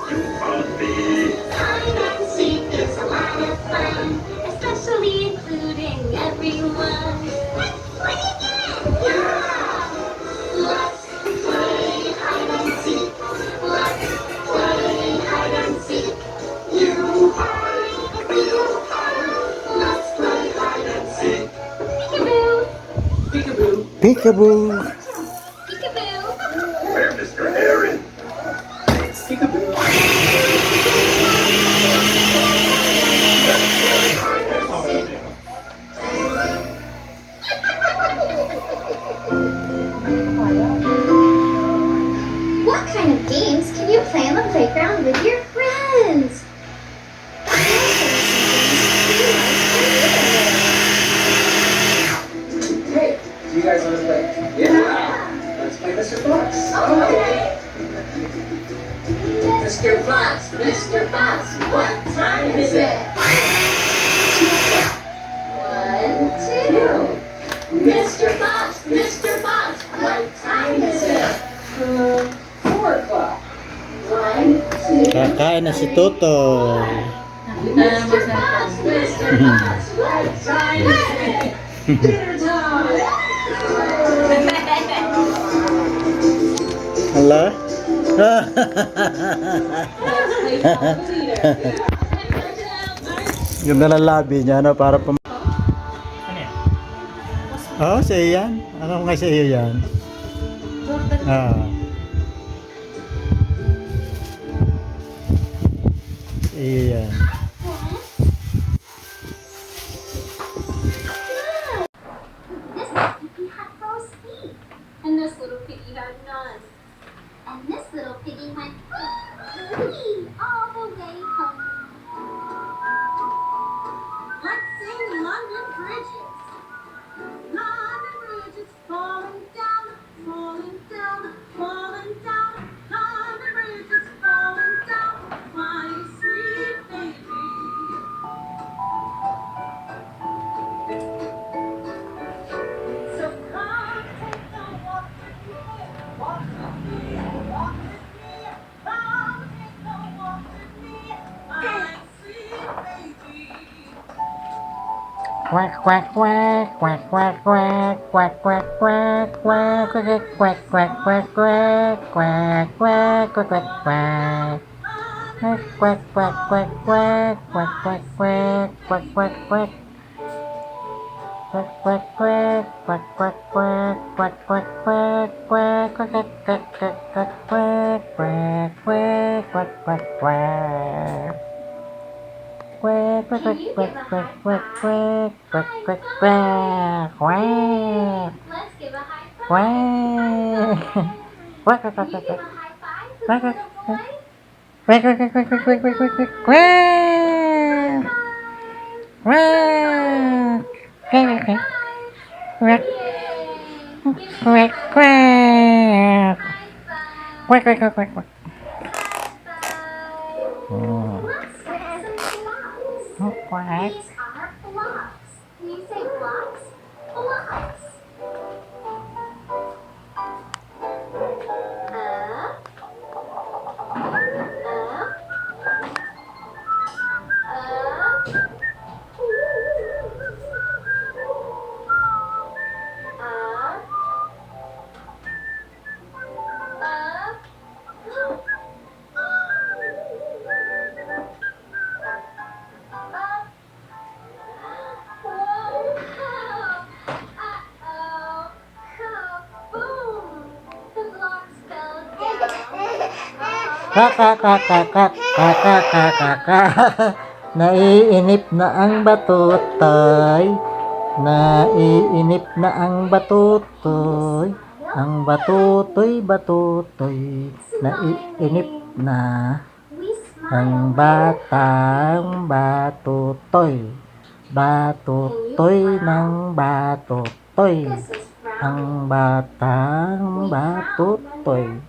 You found me. Hide and seek is a lot of fun, especially including everyone. Let's play again! Yeah! Let's play hide and seek. Let's play hide and seek. You hide, you hide. Let's play hide and seek. Peekaboo! Peekaboo! Peekaboo! Peekaboo! Where Mr. Aaron? Peekaboo! What kind of games can you play on the playground with your friends? Hey, do you guys want to play? Yeah. Let's play Mr. Fox. Okay. Mr. Fox, Mr. Fox, what time is it? 1, 2. Mr. Fox, Mr. Fox, what time is it? 4 o'clock. 1, 2. Kakain na si Totoy. Mr. Fox, Mr. Fox, what time is it? Dinner time! Hala? Yung nalalabi niya, no? Para pum... Oh, sa iyo yan? Ano nga sa iyo yan? Ah. Sa iyo yan. This little piggy had those feet. And this little piggy had none. And this little piggy went wee all the way home. Let's sing London Bridges. London Bridges falling down, falling down, falling down. London Bridges falling down, my sweet baby. So come take a walk with me, walk with me, walk with me. Come take a walk with me, my sweet baby. Quack, quack, quack, quack, quack, quack, quack, quack, quack, quack, quack, quack, quack, quack, quack, quack, quack, quack, quack, quack. Quack, quack, quack, quack, quack, quack, quack, quack, quack, quack, quack. Quack, quack, quack, quack, quack, quack, quack, quack, quack, quack, quack, quack, quack, quack, quack, quack, quack, quack, quack, quack. Quack, quack, quack, quack, quack, quack, quack, quack, quack, quack, quack, Let's give a high five. quack, quack, quack, Can you quack, give a quack, high five for Quack, the quack, little boy? quack, quack, quack, quack, quack, quack, quack, quack, quack, quack, quack, quack, quack, quack, quack, quack, quack, quack, quack, quack. Oh, quack. These are blocks. Can you say blocks? Blocks. Kakakakakakakakakaka. Naiinip na ang batutoy. Naiinip na ang batutoy. Ang batutoy, batutoy. Naiinip na ang batang batutoy. Batutoy ng batutoy. Ang batang batutoy.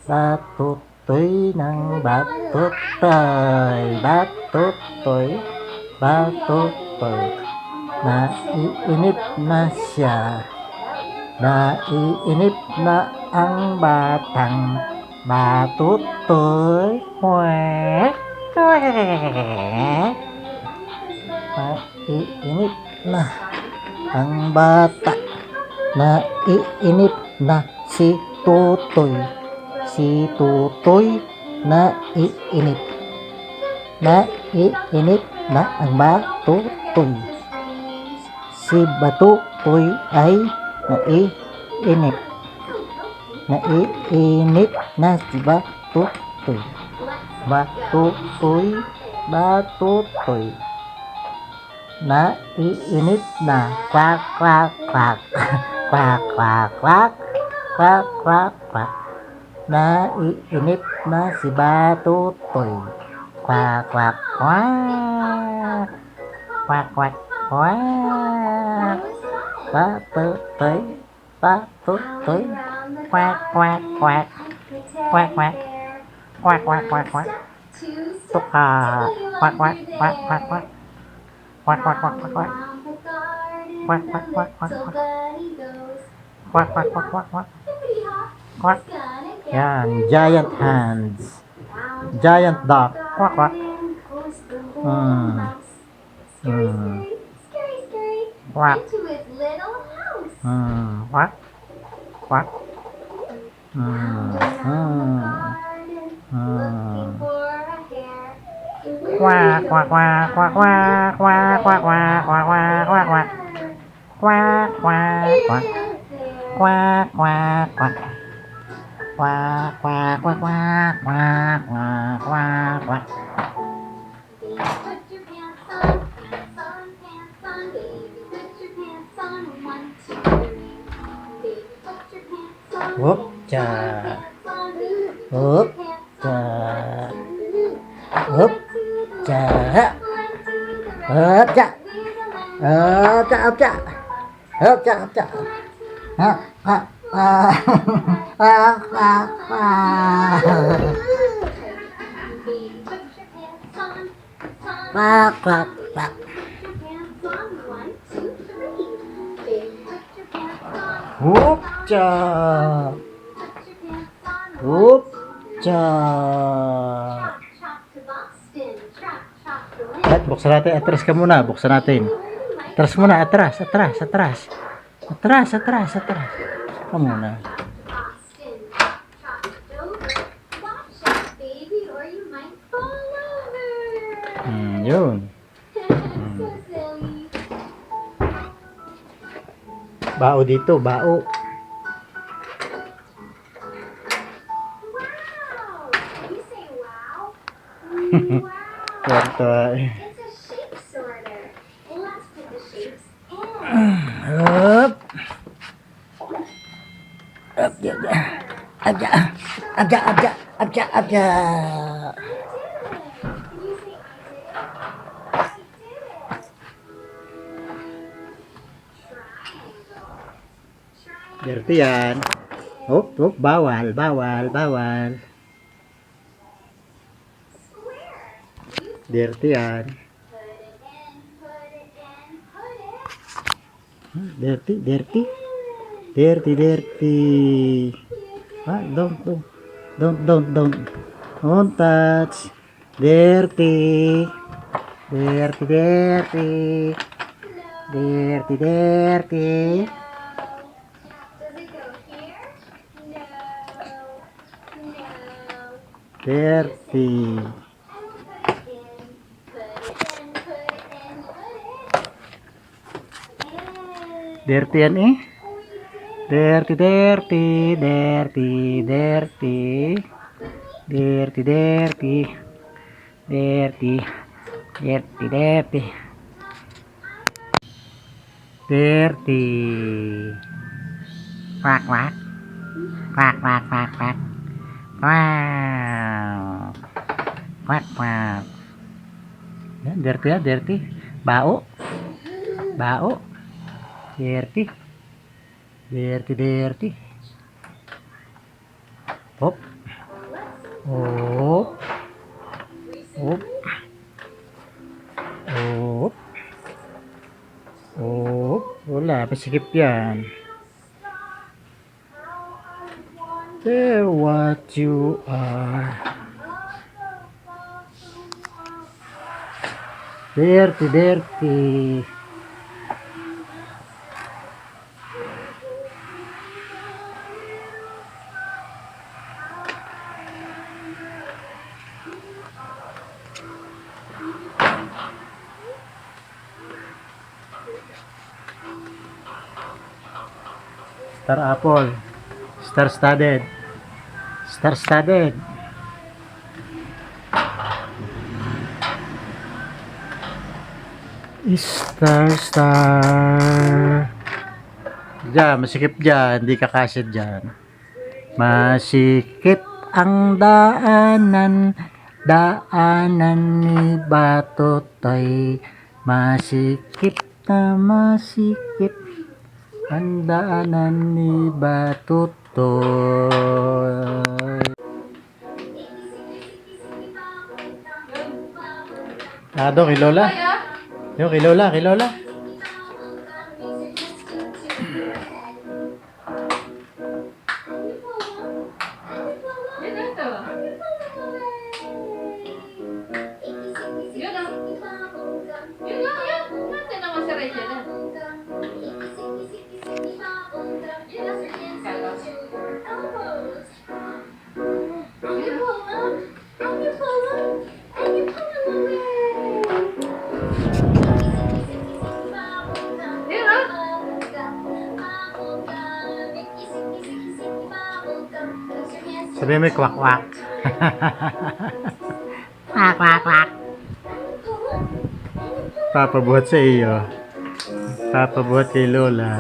Batutoy ng batutoy. Batutoy. Batutoy. Naiinip na siya. Naiinip na ang batang batutoy. Quack, quack. Naiinip na ang bata. Naiinip na si Tutoy. Si Tutoy naiinip. Naiinip na ang Batutoy. Si Batutoy ay naiinip. Naiinip na si Batutoy. Batutoy, Batutoy. Naiinip na. Quack, quack, quack. Quack, quack, quack. Quack, quack, quack. Naiinip na si Batutoy. Quack, quack, quack. Quack, quack, quack. Batutoy, Batutoy. Quack, quack, quack. Quack, quack. Quack, quack, quack, quack. Tuka. Quack, quack, quack, quack, quack. Quack, quack, quack, quack, quack. Quack, quack, quack, quack, quack. Quack, quack, quack, quack, quack. Quack. Yan, giant hands. Giant duck. Quack, quack. Quack. Quack. Quack. Quack, quack, quack, quack, quack, quack, quack, quack, quack, quack, quack. Quack, quack, quack. Quack, quack, quack. Quack, quack, quack, quack, quack, quack, quack, quack. Whoop, cha. Whoop, cha. Whoop, cha. Up, cha. Up, cha, up, cha. Up, cha, up, cha. Quack, quack, quack. Whoop, cha. Whoop, cha. At buksan natin, atras ka muna, buksan natin. Atras muna, atras, atras, atras. Atras, atras, atras. Ka muna. Yun. Bao dito, bao. Up. Up, ya, ya. Aja, aja, aja, aja, aja. Dirty yan. Hop, hop, bawal, bawal, bawal. Dirty yan. Dirty, dirty. Dirty, dirty. Ah, don't touch. Dirty. Dirty, dirty. Dirty, dirty. Dirty. Dirty yan eh. Dirty, dirty, dirty, dirty. Dirty, dirty. Dirty. Dirty, dirty. Dirty. Quack, quack. Quack, quack, quack, quack. Wow. Quack, quack. Dirty ya, dirty. Bau. Bau. Dirty. Dirty, dirty. Hop. Hop. Hop. Hop. Hop. Wala, pasikip yan. They're what you are. Dirty, dirty. Star apple. Star studded. Star studded. Star, star. Diyan, masikip dyan. Hindi kakasya dyan. Masikip ang daanan. Daanan ni Batutoy. Masikip na masikip ang daanan ni Batutoy. Doon kay Lola. Doon kay Lola, kay Lola. Sabi mo kwak kwak. Kwak kwak kwak. Papabuhat sa iyo. Papabuhat kay Lola.